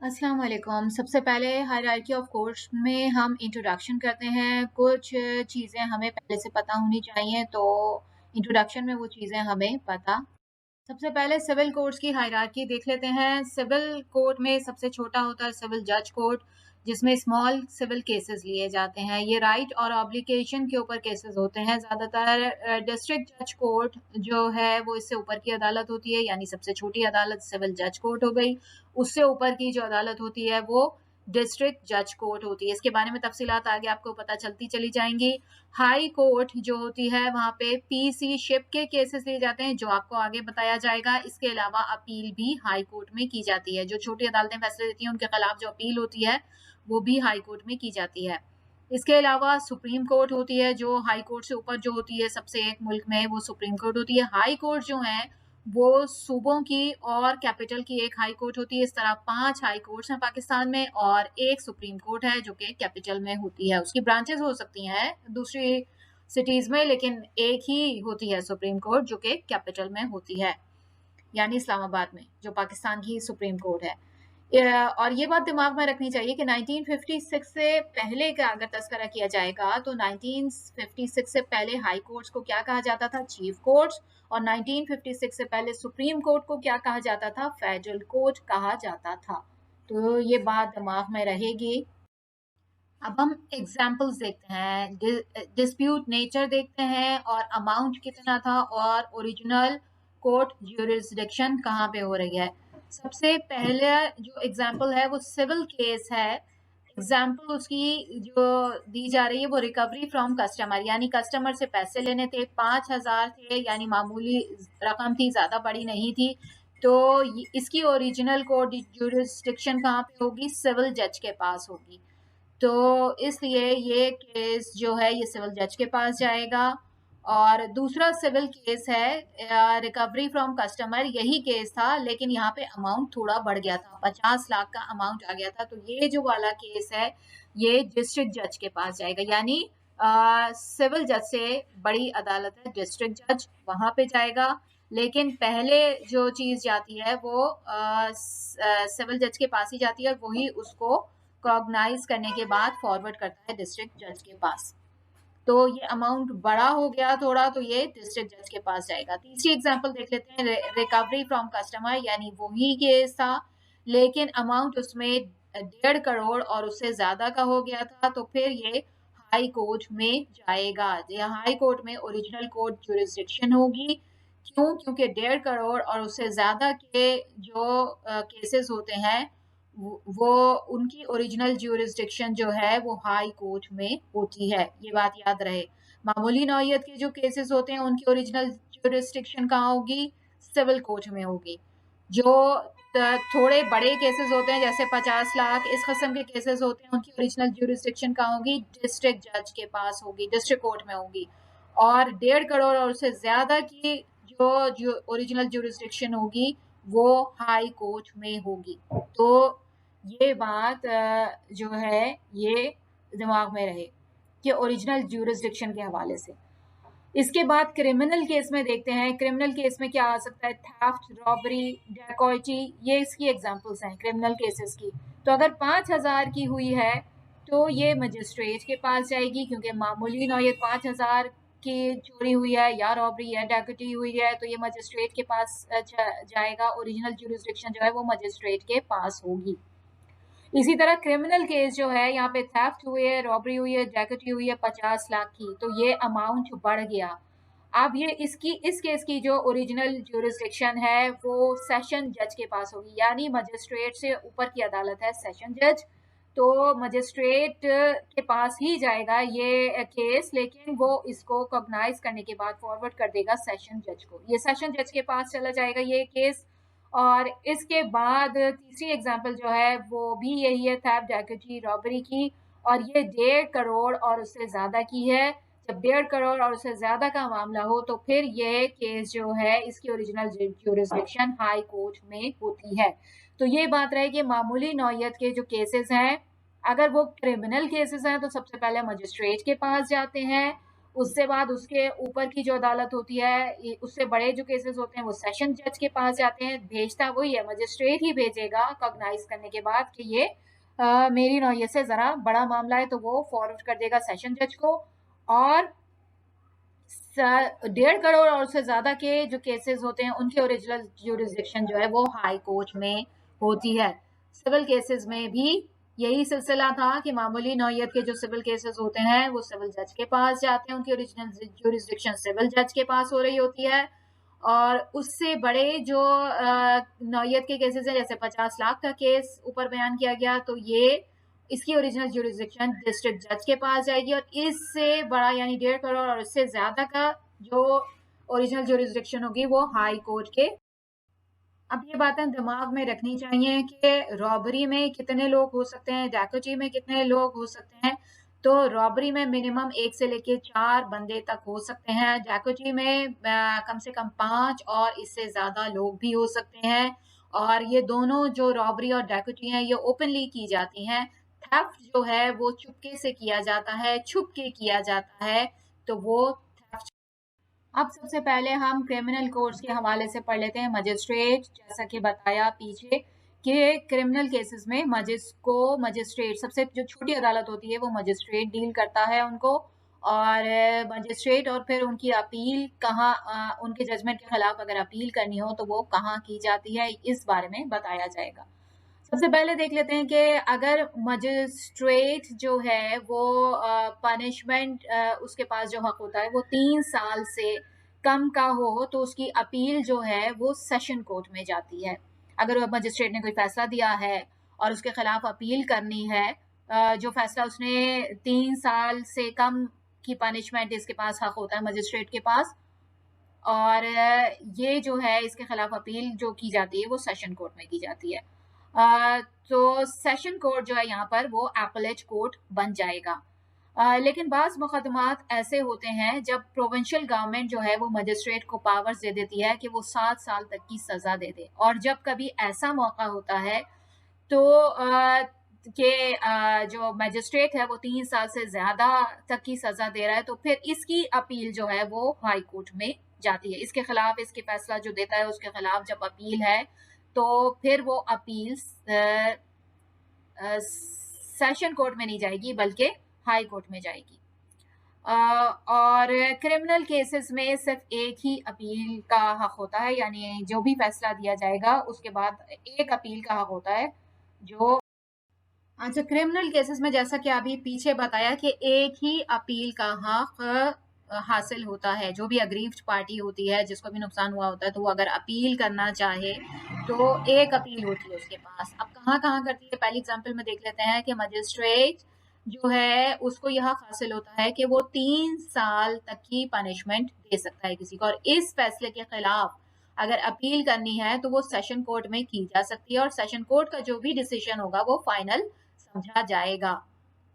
अस्सलाम वालेकुम। सबसे पहले हायरार्की ऑफ कोर्स में हम इंट्रोडक्शन करते हैं। कुछ चीज़ें हमें पहले से पता होनी चाहिए, तो इंट्रोडक्शन में वो चीज़ें हमें पता। सबसे पहले सिविल कोर्ट्स की हायरार्की देख लेते हैं। सिविल कोर्ट में सबसे छोटा होता है सिविल जज कोर्ट, जिसमें स्मॉल सिविल केसेस लिए जाते हैं। ये राइट और ऑब्लिगेशन के ऊपर केसेस होते हैं ज़्यादातर। डिस्ट्रिक्ट जज कोर्ट जो है वो इससे ऊपर की अदालत होती है, यानी सबसे छोटी अदालत सिविल जज कोर्ट हो गई। उससे ऊपर की जो अदालत होती है वो डिस्ट्रिक्ट जज कोर्ट होती है। इसके बारे में तफसीलात आगे आपको पता चलती चली जाएंगी। हाई कोर्ट जो होती है वहाँ पे पीसी शिप के केसेस लिए जाते हैं, जो आपको आगे बताया जाएगा। इसके अलावा अपील भी हाई कोर्ट में की जाती है। जो छोटी अदालतें फैसले देती हैं उनके खिलाफ जो अपील होती है वो भी हाई कोर्ट में की जाती है। इसके अलावा सुप्रीम कोर्ट होती है, जो हाई कोर्ट से ऊपर जो होती है सबसे एक मुल्क में, वो सुप्रीम कोर्ट होती है। हाई कोर्ट जो है वो सूबों की और कैपिटल की एक हाई कोर्ट होती है। इस तरह 5 हाई कोर्ट्स हैं पाकिस्तान में और एक सुप्रीम कोर्ट है जो कि कैपिटल में होती है। उसकी ब्रांचेस हो सकती हैं दूसरी सिटीज में, लेकिन एक ही होती है सुप्रीम कोर्ट जो कि कैपिटल में होती है, यानी इस्लामाबाद में, जो पाकिस्तान की सुप्रीम कोर्ट है। और ये बात दिमाग में रखनी चाहिए कि 1956 से पहले का अगर तस्करा किया जाएगा तो 1956 से पहले हाई कोर्ट्स को क्या कहा जाता था? Chief courts. और 1956 से पहले सुप्रीम कोर्ट को क्या कहा जाता था? फेडरल कोर्ट कहा जाता था। तो ये बात दिमाग में रहेगी। अब हम एग्जाम्पल्स देखते हैं, डिस्प्यूट नेचर देखते हैं और अमाउंट कितना था और ओरिजिनल कोर्ट ज्यूरिसडिक्शन कहाँ पे हो रही है। सबसे पहले जो एग्जाम्पल है वो सिविल केस है। एग्जाम्पल उसकी जो दी जा रही है वो रिकवरी फ्रॉम कस्टमर, यानी कस्टमर से पैसे लेने थे। 5,000 थे, यानी मामूली रकम थी, ज़्यादा बड़ी नहीं थी। तो इसकी ओरिजिनल कोर्ट ज्यूरिसडिक्शन कहाँ पे होगी? सिविल जज के पास होगी। तो इसलिए ये केस जो है ये सिविल जज के पास जाएगा। और दूसरा सिविल केस है रिकवरी फ्रॉम कस्टमर, यही केस था लेकिन यहाँ पे अमाउंट थोड़ा बढ़ गया था, 50 लाख का अमाउंट आ गया था। तो ये जो वाला केस है ये डिस्ट्रिक्ट जज के पास जाएगा, यानी सिविल जज से बड़ी अदालत है डिस्ट्रिक्ट जज, वहां पे जाएगा। लेकिन पहले जो चीज जाती है वो सिविल जज के पास ही जाती है और वही उसको कॉग्नाइज करने के बाद फॉरवर्ड करता है डिस्ट्रिक्ट जज के पास। तो ये अमाउंट बड़ा हो गया थोड़ा, तो ये डिस्ट्रिक्ट जज के पास जाएगा। तीसरी एग्जांपल देख लेते हैं, रिकवरी फ्रॉम कस्टमर, यानी वही केस था लेकिन अमाउंट उसमें 1.5 करोड़ और उससे ज्यादा का हो गया था। तो फिर ये हाई कोर्ट में जाएगा। ये हाई कोर्ट में ओरिजिनल कोर्ट ज्यूरिसडिक्शन होगी। क्यों? क्योंकि 1.5 करोड़ और उससे ज्यादा के जो केसेस होते हैं वो उनकी ओरिजिनल ज्यूरिसडिक्शन जो है वो हाई कोर्ट में होती है। ये बात याद रहे। मामूली नौयत के जो केसेस होते हैं उनकी ओरिजिनल ज्यूरिसडिक्शन कहाँ होगी? सिविल कोर्ट में होगी। जो थोड़े बड़े केसेस होते हैं जैसे 50 लाख इस किस्म के केसेस होते हैं, उनकी ओरिजिनल ज्यूरिसडिक्शन कहाँ होगी? डिस्ट्रिक्ट जज के पास होगी, डिस्ट्रिक्ट कोर्ट में होगी। और 1.5 करोड़ और उससे ज्यादा की जो ओरिजिनल ज्यूरिसडिक्शन होगी वो हाई कोर्ट में होगी। तो ये बात जो है ये दिमाग में रहे कि ओरिजिनल ज्यूरिसडिक्शन के हवाले से। इसके बाद क्रिमिनल केस में देखते हैं। क्रिमिनल केस में क्या आ सकता है? थेफ्ट, रॉबरी, डैकोइटी, ये इसकी एग्जांपल्स हैं क्रिमिनल केसेस की। तो अगर 5,000 की हुई है तो ये मजिस्ट्रेट के पास जाएगी, क्योंकि मामूली नौयत 5,000 की चोरी हुई है या रॉबरी या डैकोइटी हुई है तो ये मजिस्ट्रेट के पास जाएगा। ओरिजिनल ज्यूरिसडिक्शन जो है वो मजिस्ट्रेट के पास होगी। इसी तरह क्रिमिनल केस जो है, यहाँ पे थेफ्ट हुई है, रॉबरी हुई है, डैकेटी हुई है 50 लाख की, तो ये अमाउंट बढ़ गया। अब ये इस केस की जो ओरिजिनल ज्यूरिसडिक्शन है वो सेशन जज के पास होगी, यानी मजिस्ट्रेट से ऊपर की अदालत है सेशन जज। तो मजिस्ट्रेट के पास ही जाएगा ये केस, लेकिन वो इसको कॉग्नाइज करने के बाद फॉरवर्ड कर देगा सेशन जज को। ये सेशन जज के पास चला जाएगा ये केस। और इसके बाद तीसरी एग्जांपल जो है वो भी यही है, थेफ्ट, डैकेटी, रॉबरी की, और ये 1.5 करोड़ और उससे ज्यादा की है। जब 1.5 करोड़ और उससे ज्यादा का मामला हो तो फिर ये केस जो है इसकी ओरिजिनल ज्यूरिसडिक्शन हाई कोर्ट में होती है। तो ये बात रहे कि मामूली नौयत के जो केसेस हैं, अगर वो क्रिमिनल केसेस हैं तो सबसे पहले मजिस्ट्रेट के पास जाते हैं उससे बाद उसके ऊपर की जो अदालत होती है, उससे बड़े जो केसेस होते हैं वो सेशन जज के पास जाते हैं। भेजता वही है, मजिस्ट्रेट ही भेजेगा कॉग्नाइज करने के बाद कि ये मेरी नौयत से जरा बड़ा मामला है, तो वो फॉरवर्ड कर देगा सेशन जज को। और 1.5 करोड़ और उससे ज्यादा के जो केसेस होते हैं उनकी ओरिजिनल ज्यूरिसडिक्शन जो है वो हाई कोर्ट में होती है। सिविल केसेस में भी यही सिलसिला था कि मामूली नौयत के जो सिविल केसेस होते हैं वो सिविल जज के पास जाते हैं, उनकी ओरिजिनल ज्यूरिसडिक्शन सिविल जज के पास हो रही होती है। और उससे बड़े जो नौयत के केसेस हैं, जैसे 50 लाख का केस ऊपर बयान किया गया, तो ये इसकी ओरिजिनल ज्यूरिसडिक्शन डिस्ट्रिक्ट जज के पास जाएगी। और इससे बड़ा यानी 1.5 करोड़ और इससे ज्यादा का जो ओरिजिनल ज्यूरिसडिक्शन होगी वो हाई कोर्ट के। अब ये बातें दिमाग में रखनी चाहिए कि रॉबरी में कितने लोग हो सकते हैं, डैकोटी में कितने लोग हो सकते हैं। तो रॉबरी में मिनिमम 1 से लेके 4 बंदे तक हो सकते हैं, डैकोटी में कम से कम 5 और इससे ज्यादा लोग भी हो सकते हैं। और ये दोनों जो रॉबरी और डैकोटी हैं ये ओपनली की जाती हैं। थेफ्ट जो है वो चुपके से किया जाता है, छुप के किया जाता है। तो वो theft। अब सबसे पहले हम क्रिमिनल कोर्ट्स के हवाले से पढ़ लेते हैं। मजिस्ट्रेट, जैसा कि बताया पीछे कि क्रिमिनल केसेस में मजिस्ट्रेट सबसे जो छोटी अदालत होती है वो मजिस्ट्रेट डील करता है उनको। और मजिस्ट्रेट और फिर उनकी अपील कहाँ, उनके जजमेंट के खिलाफ अगर अपील करनी हो तो वो कहाँ की जाती है, इस बारे में बताया जाएगा। सबसे पहले देख लेते हैं कि अगर मजिस्ट्रेट जो है वो पनिशमेंट, उसके पास जो हक होता है वो 3 साल से कम का हो तो उसकी अपील जो है वो सेशन कोर्ट में जाती है। अगर मजिस्ट्रेट ने कोई फैसला दिया है और उसके खिलाफ अपील करनी है, जो फैसला उसने 3 साल से कम की पनिशमेंट इसके पास हक होता है मजिस्ट्रेट के पास। और ये जो है इसके खिलाफ अपील जो की जाती है वो सेशन कोर्ट में की जाती है। तो सेशन कोर्ट जो है यहाँ पर वो एपलेट कोर्ट बन जाएगा। लेकिन बाज मुकदमात ऐसे होते हैं जब प्रोविंशियल गवर्नमेंट जो है वो मजिस्ट्रेट को पावर्स दे देती है कि वो 7 साल तक की सजा दे दे। और जब कभी ऐसा मौका होता है तो जो मजिस्ट्रेट है वो 3 साल से ज्यादा तक की सजा दे रहा है, तो फिर इसकी अपील जो है वो हाई कोर्ट में जाती है। इसके खिलाफ, इसके फैसला जो देता है उसके खिलाफ जब अपील है तो फिर वो अपील सेशन कोर्ट में नहीं जाएगी बल्कि हाई कोर्ट में जाएगी। और क्रिमिनल केसेस में सिर्फ एक ही अपील का हक होता है, यानी जो भी फैसला दिया जाएगा उसके बाद एक अपील का हक होता है। जो अच्छा, क्रिमिनल केसेस में जैसा कि अभी पीछे बताया कि एक ही अपील का हक हासिल होता है। जो भी अग्रीव्ड पार्टी होती है, जिसको भी नुकसान हुआ होता है, तो वो अगर अपील करना चाहे तो एक अपील होती है उसके पास। अब कहाँ कहाँ करती है, पहली एग्जांपल में देख लेते हैं कि मजिस्ट्रेट जो है उसको यह हक हासिल होता है कि वो 3 साल तक की पनिशमेंट दे सकता है किसी को। और इस फैसले के खिलाफ अगर अपील करनी है तो वो सेशन कोर्ट में की जा सकती है और सेशन कोर्ट का जो भी डिसीजन होगा वो फाइनल समझा जाएगा।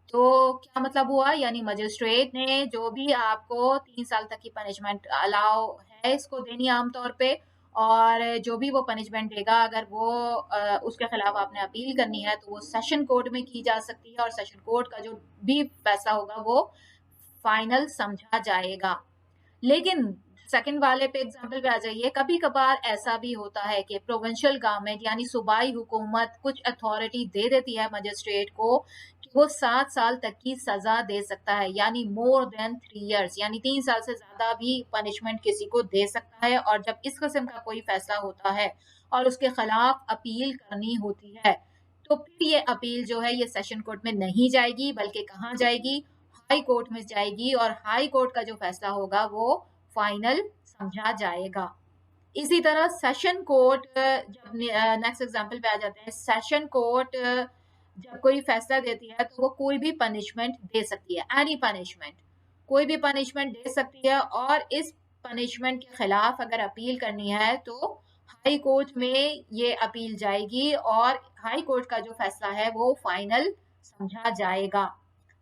तो क्या मतलब हुआ, यानी मजिस्ट्रेट ने जो भी आपको 3 साल तक की पनिशमेंट अलाउ है इसको देनी आमतौर पे, और जो भी वो पनिशमेंट देगा अगर वो उसके खिलाफ आपने अपील करनी है तो वो सेशन कोर्ट में की जा सकती है और सेशन कोर्ट का जो भी फैसला होगा वो फाइनल समझा जाएगा। लेकिन सेकंड वाले पे एग्जांपल पे आ जाइए, कभी कभार ऐसा भी होता है कि प्रोविंशियल गवर्नमेंट यानी सूबाई हुकूमत कुछ अथॉरिटी दे देती है मजिस्ट्रेट को कि वो 7 साल तक की सजा दे सकता है, यानी मोर देन 3 इयर्स, यानी 3 साल से ज्यादा भी पनिशमेंट किसी को दे सकता है। और जब इस किस्म का कोई फैसला होता है और उसके खिलाफ अपील करनी होती है तो फिर ये अपील जो है ये सेशन कोर्ट में नहीं जाएगी बल्कि कहाँ जाएगी, हाई कोर्ट में जाएगी। और हाई कोर्ट का जो फैसला होगा वो फाइनल समझा जाएगा। इसी तरह सेशन कोर्ट, जब नेक्स्ट एग्जांपल पे आ जाते हैं, सेशन कोर्ट जब कोई फैसला देती है तो वो कोई भी पनिशमेंट दे सकती है, एनी पनिशमेंट, कोई भी पनिशमेंट दे सकती है। और इस पनिशमेंट के खिलाफ अगर अपील करनी है तो हाई कोर्ट में ये अपील जाएगी और हाई कोर्ट का जो फैसला है वो फाइनल समझा जाएगा।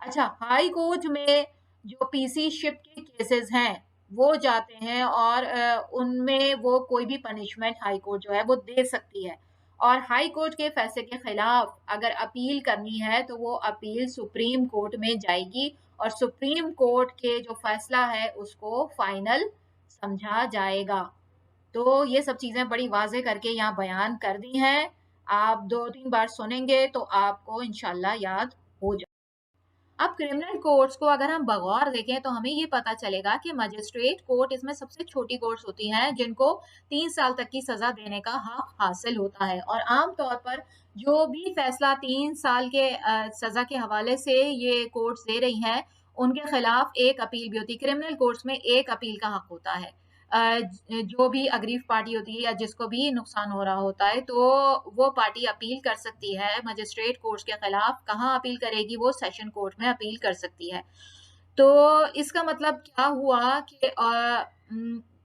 अच्छा, हाई कोर्ट में जो पीसी शिप के केसेस हैं वो जाते हैं और उनमें वो कोई भी पनिशमेंट हाई कोर्ट जो है वो दे सकती है। और हाई कोर्ट के फैसले के खिलाफ अगर अपील करनी है तो वो अपील सुप्रीम कोर्ट में जाएगी और सुप्रीम कोर्ट के जो फैसला है उसको फाइनल समझा जाएगा। तो ये सब चीजें बड़ी वाज़ेह करके यहाँ बयान कर दी हैं। आप 2-3 बार सुनेंगे तो आपको इंशाल्लाह याद हो जाए। अब क्रिमिनल कोर्ट्स को अगर हम बगौर देखें तो हमें ये पता चलेगा कि मजिस्ट्रेट कोर्ट इसमें सबसे छोटी कोर्ट्स होती हैं जिनको 3 साल तक की सजा देने का हक हासिल होता है, और आमतौर पर जो भी फैसला 3 साल के सजा के हवाले से ये कोर्ट्स दे रही हैं उनके खिलाफ एक अपील भी होती है। क्रिमिनल कोर्ट्स में एक अपील का हक होता है। जो भी अग्रीव पार्टी होती है या जिसको भी नुकसान हो रहा होता है तो वो पार्टी अपील कर सकती है मजिस्ट्रेट कोर्ट के खिलाफ। कहाँ अपील करेगी? वो सेशन कोर्ट में अपील कर सकती है। तो इसका मतलब क्या हुआ कि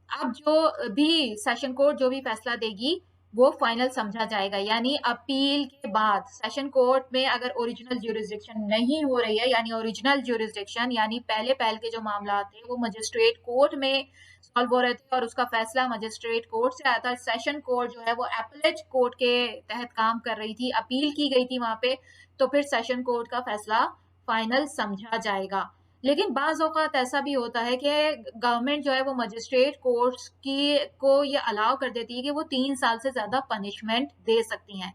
अब जो भी सेशन कोर्ट जो भी फैसला देगी वो फाइनल समझा जाएगा, यानी अपील के बाद सेशन कोर्ट में अगर ओरिजिनल ज्यूरिसडिक्शन नहीं हो रही है, यानी ओरिजिनल ज्यूरिसडिक्शन यानी पहले के जो मामला थे वो मजिस्ट्रेट कोर्ट में सॉल्व हो रहे थे और उसका फैसला मजिस्ट्रेट कोर्ट से आया था। सेशन कोर्ट जो है वो एपलेट कोर्ट के तहत काम कर रही थी, अपील की गई थी वहां पे, तो फिर सेशन कोर्ट का फैसला फाइनल समझा जाएगा। लेकिन बाज़ औक़ात ऐसा भी होता है कि गवर्नमेंट जो है वो मजिस्ट्रेट कोर्ट्स की को ये अलाउ कर देती है कि वो 3 साल से ज़्यादा पनिशमेंट दे सकती हैं।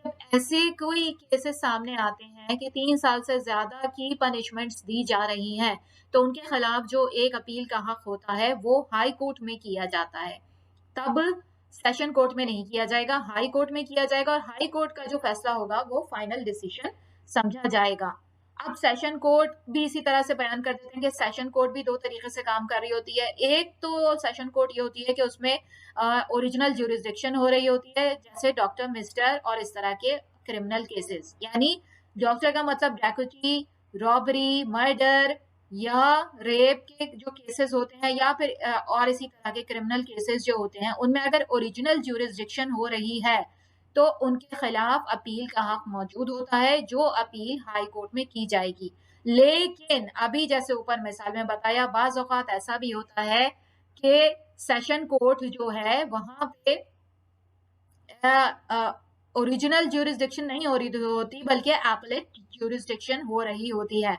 जब ऐसे कोई केसेस सामने आते हैं कि 3 साल से ज़्यादा की पनिशमेंट्स दी जा रही हैं, तो उनके खिलाफ जो एक अपील का हक होता है वो हाई कोर्ट में किया जाता है। तब सेशन कोर्ट में नहीं किया जाएगा, हाई कोर्ट में किया जाएगा, और हाई कोर्ट का जो फैसला होगा वो फाइनल डिसीजन समझा जाएगा। अब सेशन कोर्ट भी इसी तरह से बयान कर देते हैं कि सेशन कोर्ट भी 2 तरीके से काम कर रही होती है। एक तो सेशन कोर्ट ये होती है कि उसमें ओरिजिनल ज्यूरिसडिक्शन हो रही होती है, जैसे डॉक्टर, मिस्टर और इस तरह के क्रिमिनल केसेस, यानी डॉक्टर का मतलब ग्रेच्युटी, रॉबरी, मर्डर या रेप के जो केसेस होते हैं, या फिर और इसी तरह के क्रिमिनल केसेस जो होते हैं उनमें अगर ओरिजिनल ज्यूरिसडिक्शन हो रही है तो उनके खिलाफ अपील का हक मौजूद होता है, जो अपील हाई कोर्ट में की जाएगी। लेकिन अभी जैसे ऊपर मिसाल में बताया, बाज़ औक़ात ऐसा भी होता है कि सेशन कोर्ट जो है वहां पे ओरिजिनल ज्यूरिसडिक्शन नहीं हो रही होती बल्कि एपलेट ज्यूरिसडिक्शन हो रही होती है,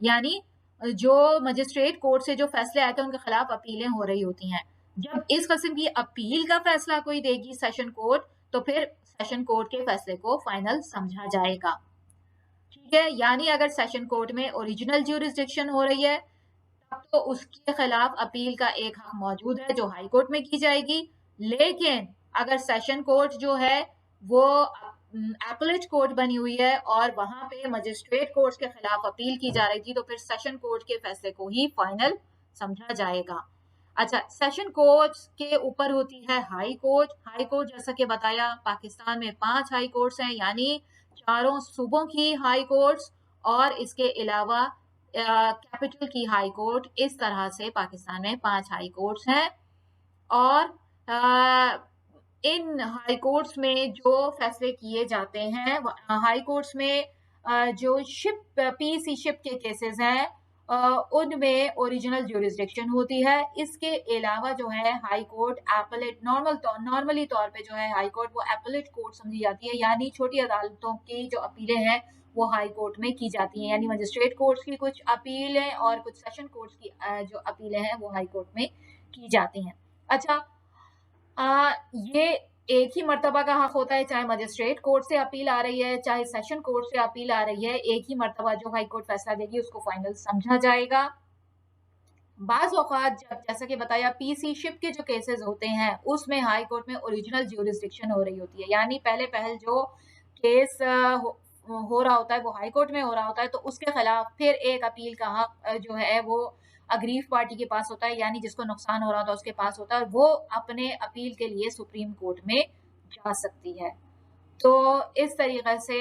यानी जो मजिस्ट्रेट कोर्ट से जो फैसले आए थे उनके खिलाफ अपीलें हो रही होती हैं। जब इस किस्म की अपील का फैसला कोई देगी सेशन कोर्ट, तो फिर सेशन कोर्ट के फैसले को फाइनल समझा जाएगा। ठीक है, यानी अगर सेशन कोर्ट में ओरिजिनल ज्यूरिसडिक्शन हो रही है तब तो उसके खिलाफ अपील का एक हक मौजूद है जो हाई कोर्ट में की जाएगी। लेकिन अगर सेशन कोर्ट जो है वो एपलेट कोर्ट बनी हुई है और वहां पे मजिस्ट्रेट कोर्ट के खिलाफ अपील की जा रही थी, तो फिर सेशन कोर्ट के फैसले को ही फाइनल समझा जाएगा। अच्छा, सेशन कोर्ट के ऊपर होती है हाई कोर्ट। हाई कोर्ट जैसा कि बताया, पाकिस्तान में 5 हाई कोर्ट्स हैं, यानी चारों सूबों की हाई कोर्ट्स और इसके अलावा कैपिटल की हाई कोर्ट। इस तरह से पाकिस्तान में 5 हाई कोर्ट्स हैं, और इन हाई कोर्ट्स में जो फैसले किए जाते हैं, हाई कोर्ट्स में जो पीसी शिप के केसेस हैं उनमें ओरिजिनल ज्यूरिसडिक्शन होती है। इसके अलावा जो है हाई कोर्ट एपलेट, नॉर्मली तौर पे जो है हाई कोर्ट वो एपलेट कोर्ट समझी जाती है, यानी छोटी अदालतों की जो अपीलें हैं वो हाई कोर्ट में की जाती हैं, यानी मजिस्ट्रेट कोर्ट्स की कुछ अपीलें और कुछ सेशन कोर्ट्स की जो अपीलें हैं वो हाई कोर्ट में की जाती हैं। अच्छा, ये एक ही मर्तबा का हक होता है, चाहे मजिस्ट्रेट कोर्ट से अपील आ रही है चाहे सेशन कोर्ट से अपील आ रही है, एक ही मर्तबा जो हाई कोर्ट फैसला देगी उसको फाइनल समझा जाएगा। बाज़ औक़ात जब जैसा कि बताया पीसी शिप के जो केसेस होते हैं उसमें हाई कोर्ट में ओरिजिनल ज्यूरिसडिक्शन हो रही होती है, यानी पहल जो केस हो रहा होता है वो हाई कोर्ट में हो रहा होता है, तो उसके खिलाफ फिर एक अपील का हक जो है वो अग्रीव पार्टी के पास होता है, यानी जिसको नुकसान हो रहा होता है उसके पास होता है, और वो अपने अपील के लिए सुप्रीम कोर्ट में जा सकती है। तो इस तरीके से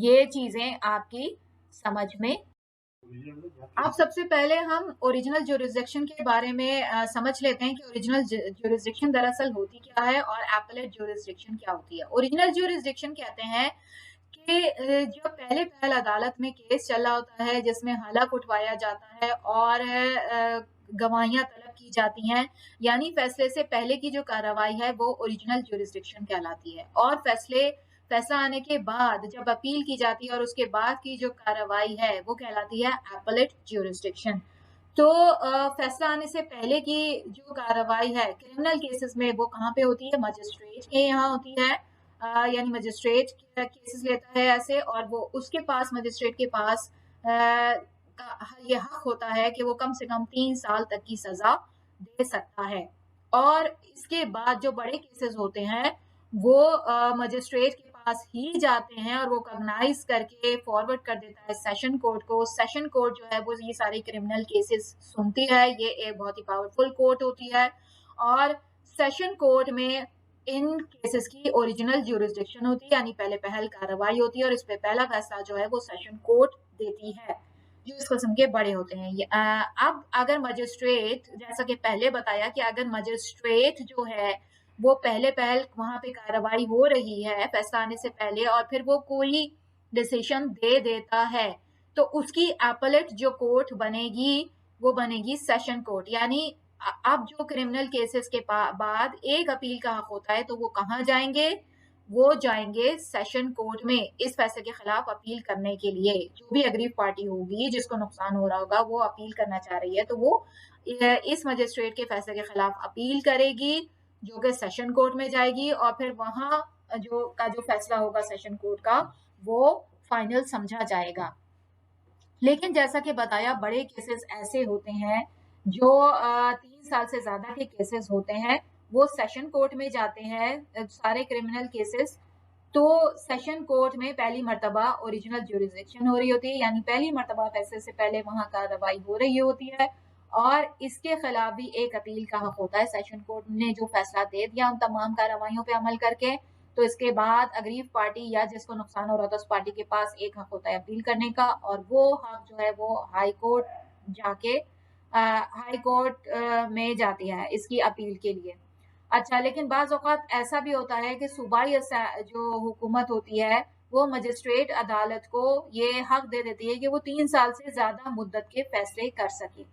ये चीजें आपकी समझ में। अब सबसे पहले हम ओरिजिनल ज्यूरिसडिक्शन के बारे में समझ लेते हैं कि ओरिजिनल ज्यूरिसडिक्शन दरअसल होती क्या है और एपलेट ज्यूरिसडिक्शन क्या होती है। ओरिजिनल ज्यूरिसडिक्शन कहते हैं कि जो पहल अदालत में केस चल रहा होता है जिसमें हलफ उठवाया जाता है और गवाहियां तलब की जाती हैं, यानी फैसले से पहले की जो कार्रवाई है वो ओरिजिनल ज्यूरिसडिक्शन कहलाती है, और फैसला आने के बाद जब अपील की जाती है और उसके बाद की जो कार्रवाई है वो कहलाती है एपेलेट ज्यूरिसडिक्शन। तो फैसला आने से पहले की जो कार्रवाई है क्रिमिनल केसेस में वो कहाँ पे होती है? मजिस्ट्रेट के यहाँ होती है। यानी मजिस्ट्रेट केसेस लेता है ऐसे, और वो उसके पास मजिस्ट्रेट के पास ये हक होता है कि वो कम से कम 3 साल तक की सजा दे सकता है। और इसके बाद जो बड़े केसेस होते हैं वो मजिस्ट्रेट के पास ही जाते हैं और वो कॉग्नाइज करके फॉरवर्ड कर देता है सेशन कोर्ट को। सेशन कोर्ट जो है वो ये सारे क्रिमिनल केसेस सुनती है। ये एक बहुत ही पावरफुल कोर्ट होती है और सेशन कोर्ट में इन केसेस की ओरिजिनल ज्यूरिसडिक्शन होती है, यानी पहले पहल कार्रवाई होती है और इस पे पहला फैसला जो है वो सेशन कोर्ट देती है, जो इस किस्म के बड़े होते हैं। अब अगर मजिस्ट्रेट, जैसा कि पहले बताया कि अगर मजिस्ट्रेट जो है वो पहले पहल वहां पे कार्रवाई हो रही है फैसला आने से पहले और फिर वो कोई डिसीजन दे देता है तो उसकी एपेलेट जो कोर्ट बनेगी वो बनेगी सेशन कोर्ट। यानी अब जो क्रिमिनल केसेस के बाद एक अपील का हक होता है तो वो कहाँ जाएंगे? वो जाएंगे सेशन कोर्ट में इस फैसले के खिलाफ अपील करने के लिए। जो भी अग्रीव पार्टी होगी जिसको नुकसान हो रहा होगा वो अपील करना चाह रही है तो वो इस मजिस्ट्रेट के फैसले के खिलाफ अपील करेगी जो कि सेशन कोर्ट में जाएगी और फिर वहां जो फैसला होगा सेशन कोर्ट का वो फाइनल समझा जाएगा। लेकिन जैसा कि बताया बड़े केसेस ऐसे होते हैं जो 3 साल से ज्यादा के केसेस होते हैं वो सेशन कोर्ट में जाते हैं। सारे क्रिमिनल केसेस तो सेशन कोर्ट में पहली मर्तबा ओरिजिनल ज्यूरिसडिक्शन हो रही होती है, यानी पहली मर्तबा फैसले से पहले वहां कार्रवाई हो रही होती है और इसके खिलाफ भी एक अपील का हक होता है। सेशन कोर्ट ने जो फैसला दे दिया उन तमाम कार्रवाइयों पे अमल करके तो इसके बाद अग्रीव पार्टी या जिसको नुकसान हो रहा था उस पार्टी के पास एक हक होता है अपील करने का और वो हक जो है वो हाई कोर्ट जाके हाई कोर्ट में जाती है इसकी अपील के लिए। अच्छा, लेकिन बाज़ औक़ात ऐसा भी होता है कि सूबाई जो हुकूमत होती है वो मजिस्ट्रेट अदालत को ये हक दे देती है कि वो 3 साल से ज़्यादा मुद्दत के फैसले कर सके।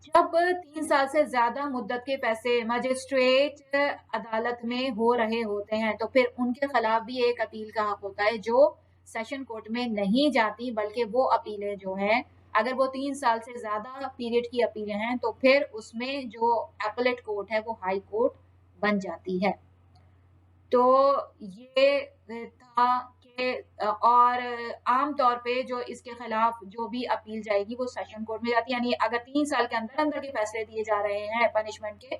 जब 3 साल से ज़्यादा मुद्दत के फैसले मजिस्ट्रेट अदालत में हो रहे होते हैं तो फिर उनके खिलाफ भी एक अपील का हक होता है जो सेशन कोर्ट में नहीं जाती, बल्कि वो अपीलें जो हैं अगर वो 3 साल से ज़्यादा पीरियड की अपीलें हैं तो फिर उसमें जो एपेलेट कोर्ट है वो हाई कोर्ट बन जाती है। तो ये था कि और आम तौर पे जो इसके खिलाफ जो भी अपील जाएगी वो सेशन कोर्ट में जाती है, यानी अगर 3 साल के अंदर अंदर के फैसले दिए जा रहे हैं पनिशमेंट के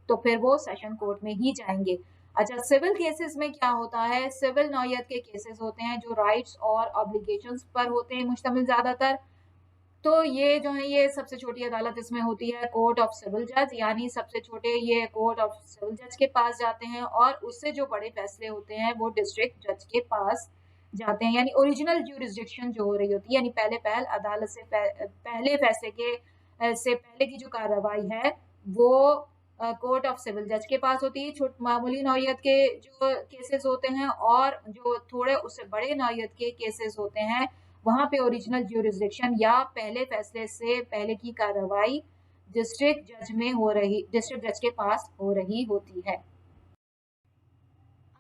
तो फिर वो सेशन कोर्ट में ही जाएंगे। अच्छा, सिविल केसेस में क्या होता है? सिविल नौयत के केसेस होते हैं जो राइट्स और ऑब्लिगेशंस पर होते हैं मुश्तमिल ज्यादातर। तो ये जो है ये सबसे छोटी अदालत इसमें होती है कोर्ट ऑफ सिविल जज, यानी सबसे छोटे ये कोर्ट ऑफ सिविल जज के पास जाते हैं और उससे जो बड़े फैसले होते हैं वो डिस्ट्रिक्ट जज के पास जाते हैं। यानी ओरिजिनल ज्यूरिसडिक्शन जो हो रही होती है, यानी पहले पहल अदालत से पहले फैसले के से पहले की जो कार्रवाई है वो कोर्ट ऑफ सिविल जज के पास होती है। छोट मामूली नौयत के जो केसेस होते हैं और जो थोड़े उससे बड़े नौयत के केसेस होते हैं वहां पे ओरिजिनल ज्यूरिसडिक्शन या पहले फैसले से पहले की कार्रवाई डिस्ट्रिक्ट जज के पास हो रही होती है।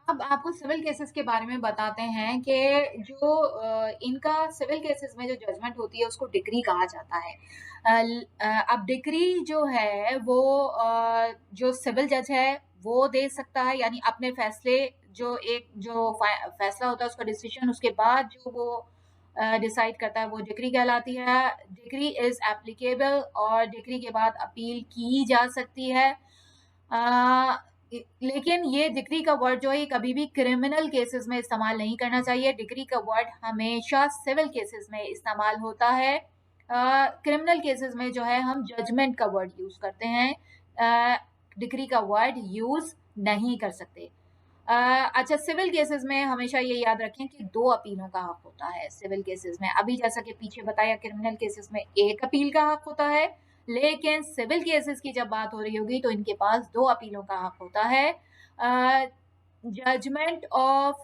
अब आपको सिविल केसेस के बारे में बताते हैं कि जो इनका सिविल केसेस में जो जजमेंट होती है उसको डिक्री कहा जाता है। अब डिक्री जो है वो जो सिविल जज है वो दे सकता है, यानी अपने फैसले जो फैसला होता है उसका डिसीजन उसके बाद जो वो डिसाइड करता है वो डिक्री कहलाती है। डिक्री इज एप्लीकेबल और डिक्री के बाद अपील की जा सकती है। लेकिन ये डिक्री का वर्ड जो है कभी भी क्रिमिनल केसेस में इस्तेमाल नहीं करना चाहिए। डिक्री का वर्ड हमेशा सिविल केसेस में इस्तेमाल होता है। क्रिमिनल केसेस में जो है हम जजमेंट का वर्ड यूज करते हैं, डिक्री का वर्ड यूज नहीं कर सकते। अच्छा, सिविल केसेस में हमेशा ये याद रखें कि 2 अपीलों का हक होता है सिविल केसेस में। अभी जैसा कि पीछे बताया क्रिमिनल केसेस में एक अपील का हक होता है, लेकिन सिविल केसेस की जब बात हो रही होगी तो इनके पास 2 अपीलों का हक होता है। Judgment of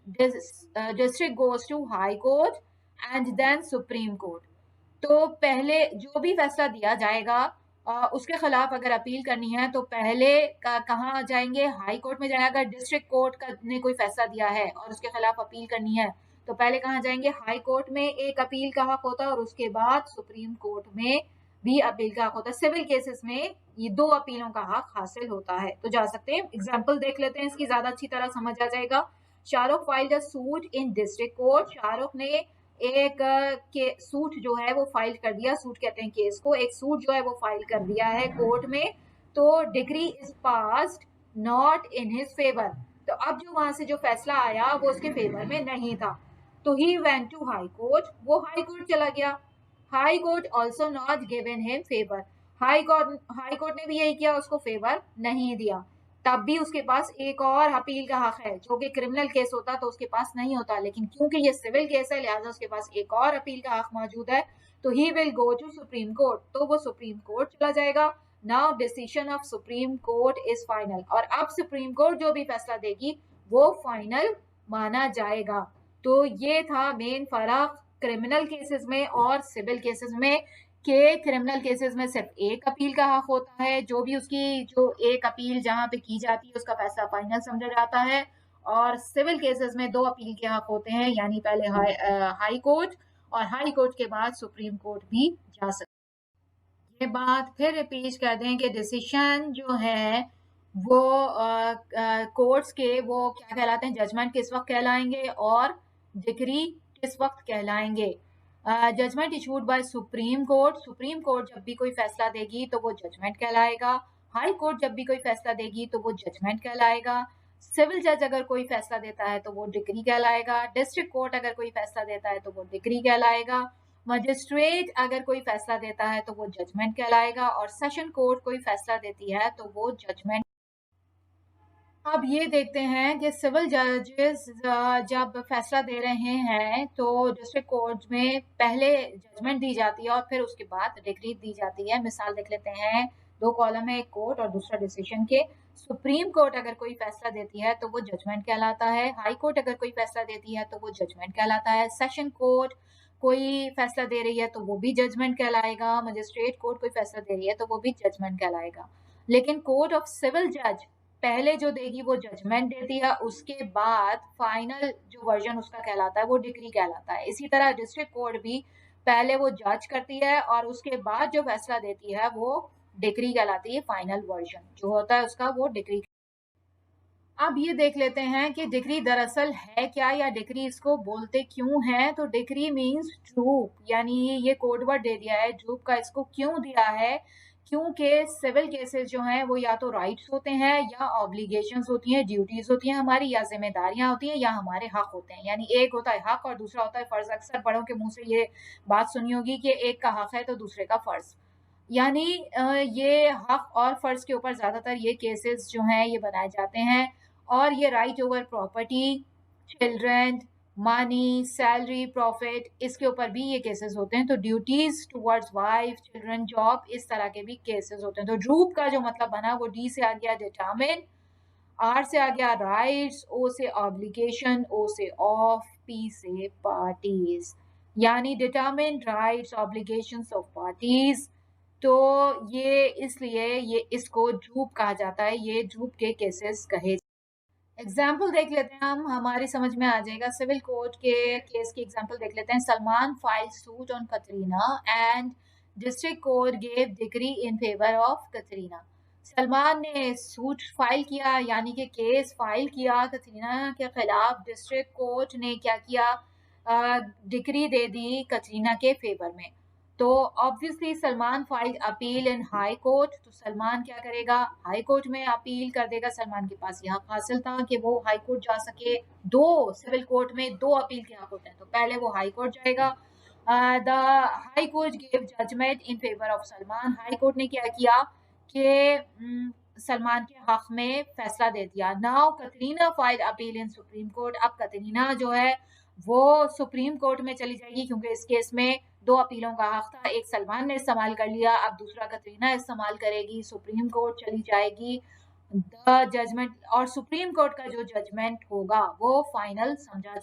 district goes to high court and then supreme court. तो पहले जो भी फैसला दिया जाएगा उसके खिलाफ अगर अपील करनी है तो पहले कहाँ जाएंगे, हाई कोर्ट में जाएगा। अगर डिस्ट्रिक्ट कोर्ट का ने कोई फैसला दिया है और उसके खिलाफ अपील करनी है तो पहले कहाँ जाएंगे, हाई कोर्ट में एक अपील का हक होता है और उसके बाद सुप्रीम कोर्ट में भी अपील का हक होता है। सिविल केसेस में ये 2 अपीलों का हक हासिल होता है, तो जा सकते हैं। एग्जाम्पल देख लेते हैं, इसकी ज्यादा अच्छी तरह समझ आ जाएगा। Shahrukh filed a suit in district court. Shahrukh ने एक के सूट जो है वो फाइल कर दिया, सूट कहते हैं केस को, एक सूट जो है वो फाइल कर दिया है कोर्ट में। तो degree is passed not in his favour. तो अब जो वहां से जो फैसला आया वो उसके फेवर में नहीं था, तो he went to high court, वो हाई कोर्ट चला गया। High court also not given him favour. High court ने भी यही किया, उसको फेवर नहीं दिया। तब भी उसके पास एक और अपील का हक है, जो कि क्रिमिनल केस होता तो उसके पास नहीं होता, लेकिन क्योंकि ये सिविल केस है लिहाजा उसके पास एक और अपील का हक मौजूद है। तो he will go to supreme court, तो वो सुप्रीम कोर्ट चला जाएगा। Now decision of supreme court is final, और अब सुप्रीम कोर्ट जो भी फैसला देगी वो फाइनल माना जाएगा। तो ये था मेन फर्क क्रिमिनल केसेस में और सिविल केसेस में, के क्रिमिनल केसेस में सिर्फ एक अपील का हक होता है, जो भी उसकी जो एक अपील जहां पे की जाती है उसका फैसला फाइनल समझा जाता है। और सिविल केसेस में 2 अपील के हक होते हैं, यानी पहले हाई कोर्ट और हाई कोर्ट के बाद सुप्रीम कोर्ट भी जा सकते हैं। ये बात फिर रिपीट कर दें कि डिसीशन जो है वो कोर्ट्स के वो क्या कहलाते हैं, जजमेंट किस वक्त कहलाएंगे और डिक्री किस वक्त कहलाएंगे। Judgment issued by supreme court, supreme court जब भी कोई फैसला देगी तो वो जजमेंट कहलाएगा। हाई कोर्ट जब भी कोई फैसला देगी तो वो जजमेंट कहलाएगा। सिविल जज अगर कोई फैसला देता है तो वो डिक्री कहलाएगा। डिस्ट्रिक्ट कोर्ट अगर कोई फैसला देता है तो वो डिक्री कहलाएगा। मजिस्ट्रेट अगर कोई फैसला देता है तो वो जजमेंट कहलाएगा, और सेशन कोर्ट कोई फैसला देती है तो वो जजमेंट। अब ये देखते हैं कि सिविल जजेस जब फैसला दे रहे हैं तो डिस्ट्रिक्ट कोर्ट में पहले जजमेंट दी जाती है और फिर उसके बाद डिक्री दी जाती है। मिसाल देख लेते हैं, 2 कॉलम है, एक कोर्ट और दूसरा डिसीजन के। सुप्रीम कोर्ट अगर कोई फैसला देती है तो वो जजमेंट कहलाता है। हाई कोर्ट अगर कोई फैसला देती है तो वो जजमेंट कहलाता है। सेशन कोर्ट कोई फैसला दे रही है तो वो भी जजमेंट कहलाएगा। मजिस्ट्रेट कोर्ट कोई फैसला दे रही है तो वो भी जजमेंट कहलाएगा। लेकिन कोर्ट ऑफ सिविल जज पहले जो देगी वो जजमेंट देती है, उसके बाद फाइनल जो वर्जन उसका कहलाता है वो डिक्री कहलाता है। इसी तरह डिस्ट्रिक्ट कोर्ट भी पहले वो जज करती है और उसके बाद जो फैसला देती है वो डिक्री कहलाती है। फाइनल वर्जन जो होता है उसका वो डिक्री। अब ये देख लेते हैं कि डिक्री दरअसल है क्या, या डिक्री इसको बोलते क्यों हैं। तो डिक्री मींस ड्रूप, यानी ये कोड वर्ड दे दिया है ड्रूप का। इसको क्यों दिया है, क्योंकि सिविल केसेस जो हैं वो या तो राइट्स होते हैं या ऑब्लिगेशंस होती हैं, ड्यूटीज होती हैं हमारी, या जिम्मेदारियां होती हैं, या हमारे हक होते हैं। यानी एक होता है हक और दूसरा होता है फर्ज। अक्सर बड़ों के मुंह से ये बात सुनी होगी कि एक का हक है तो दूसरे का फर्ज। यानी ये हक और फर्ज के ऊपर ज्यादातर ये केसेस जो हैं ये बनाए जाते हैं। और ये right over property, children, money, salary, profit, इसके ऊपर भी ये केसेस होते हैं। तो duties towards wife, children, job, इस तरह के भी केसेस होते हैं। तो ड्रूप का जो मतलब बना वो डी से आ गया डिटरमिन, आर से आ गया राइट्स, ओ से ऑब्लिगेशन, ओ से ऑफ, पी से पार्टीज। यानी determine rights obligations of parties. तो ये इसलिए ये इसको ड्रूप कहा जाता है, ये ड्रूप के केसेस कहे। एग्जाम्पल देख लेते हैं हम, हमारी समझ में आ जाएगा। सिविल कोर्ट के केस की एग्जाम्पल देख लेते हैं। Salman file suit on Katrina and district court gave decree in favour of Katrina. Salman ने सूट फाइल किया, यानी कि केस फाइल किया कतरीना के खिलाफ। डिस्ट्रिक्ट कोर्ट ने क्या किया, डिक्री दे दी कतरीना के फेवर में। तो ऑब्वियसली सलमान फाइल अपील इन हाई कोर्ट, तो सलमान क्या करेगा, हाई कोर्ट में अपील कर देगा। सलमान के पास यह हासिल था कि वो हाई कोर्ट जा सके। 2 सिविल कोर्ट में 2 अपील के हक होते हैं, तो पहले वो हाई कोर्ट जाएगा। The high court give judgment in favour of Salman. High court ने क्या किया कि सलमान के हक में फैसला दे दिया। नाउ कतरीना फाइल अपील इन सुप्रीम कोर्ट। अब कतरीना जो है वो सुप्रीम कोर्ट में चली जाएगी, क्योंकि इस केस में 2 अपीलों का हक था, एक सलमान ने इस्तेमाल कर लिया, अब दूसरा कतरीना इस्तेमाल करेगी। सुप्रीम कोर्ट चली जाएगी। द जजमेंट, और सुप्रीम कोर्ट का जो जजमेंट होगा वो फाइनल समझा